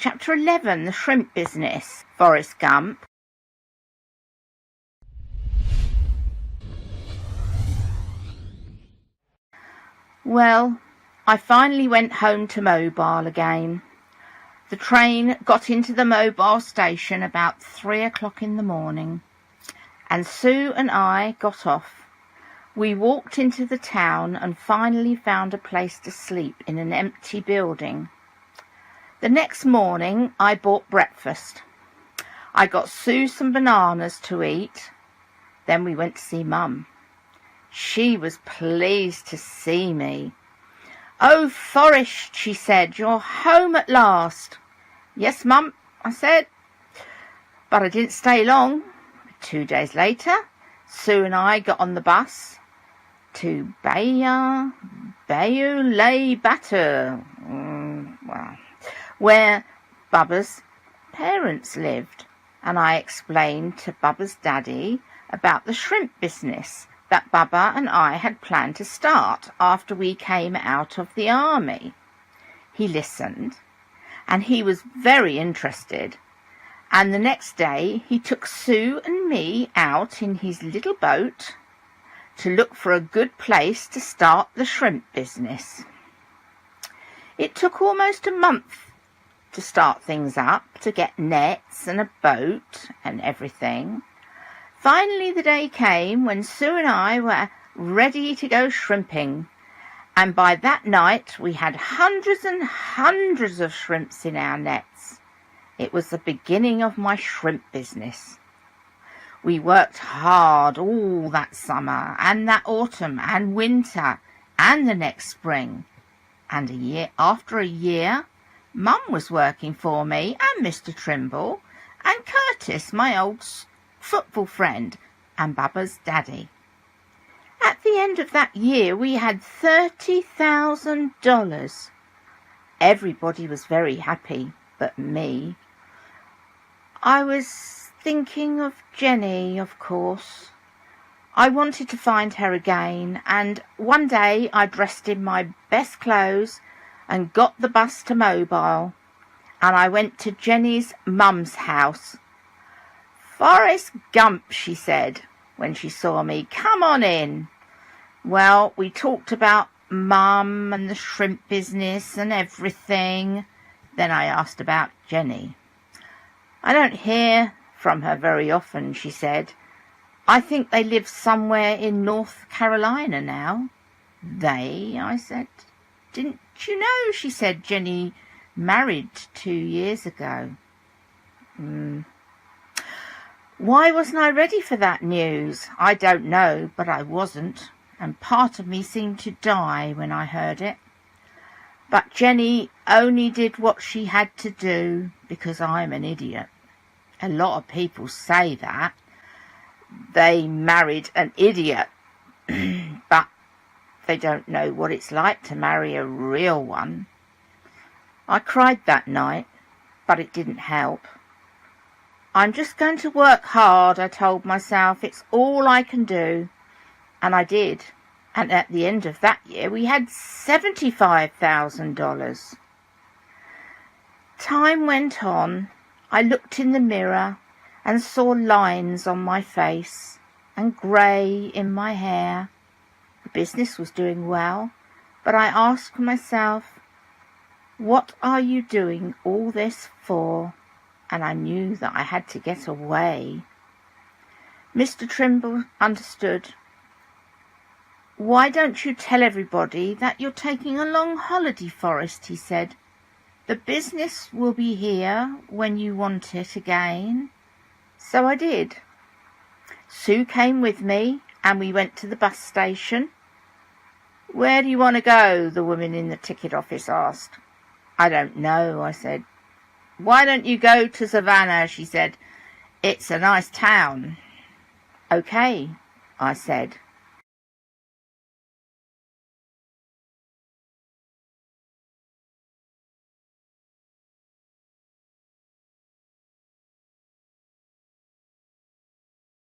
Chapter 11, The Shrimp Business, Forrest Gump. Well, I finally went home to Mobile again. The train got into the Mobile station about 3 o'clock in the morning, and Sue and I got off. We walked into the town and finally found a place to sleep in an empty building. The next morning I bought breakfast. I got Sue some bananas to eat. Then we went to see Mum. She was pleased to see me. "Oh, Forrest," she said, "you're home at last." "Yes, Mum," I said. But I didn't stay long. 2 days later, Sue and I got on the bus to Bayou Les Bateaux, where Bubba's parents lived, and I explained to Bubba's daddy about the shrimp business that Bubba and I had planned to start after we came out of the army. He listened, and he was very interested, and the next day he took Sue and me out in his little boat to look for a good place to start the shrimp business. It took almost a month to start things up, to get nets and a boat and everything. Finally the day came when Sue and I were ready to go shrimping, and by that night we had hundreds and hundreds of shrimps in our nets. It was the beginning of my shrimp business. We worked hard all that summer and that autumn and winter and the next spring. And after a year, Mum was working for me and Mr. Trimble and Curtis, my old football friend, and Bubba's daddy. At the end of that year, we had $30,000. Everybody was very happy but me. I was thinking of Jenny, of course. I wanted to find her again, and one day I dressed in my best clothes and got the bus to Mobile, and I went to Jenny's mum's house. "Forrest Gump," she said when she saw me. "Come on in." Well, we talked about Mum and the shrimp business and everything. Then I asked about Jenny. "I don't hear from her very often," she said. "I think they live somewhere in North Carolina now." "They?" I said. "Didn't you know?" she said. "Jenny married 2 years ago." Why wasn't I ready for that news? I don't know, but I wasn't, and part of me seemed to die when I heard it. But Jenny only did what she had to do because I'm an idiot. A lot of people say that. They married an idiot, but they don't know what it's like to marry a real one. I cried that night, but it didn't help. I'm just going to work hard, I told myself. It's all I can do. And I did. And at the end of that year, we had $75,000. Time went on. I looked in the mirror and saw lines on my face and grey in my hair. The business was doing well, but I asked myself, what are you doing all this for? And I knew that I had to get away. Mr. Trimble understood. "Why don't you tell everybody that you're taking a long holiday, Forrest?" he said. "The business will be here when you want it again." So I did. Sue came with me and we went to the bus station. "Where do you want to go?" the woman in the ticket office asked. "I don't know," I said. "Why don't you go to Savannah?" she said. "It's a nice town." "Okay," I said.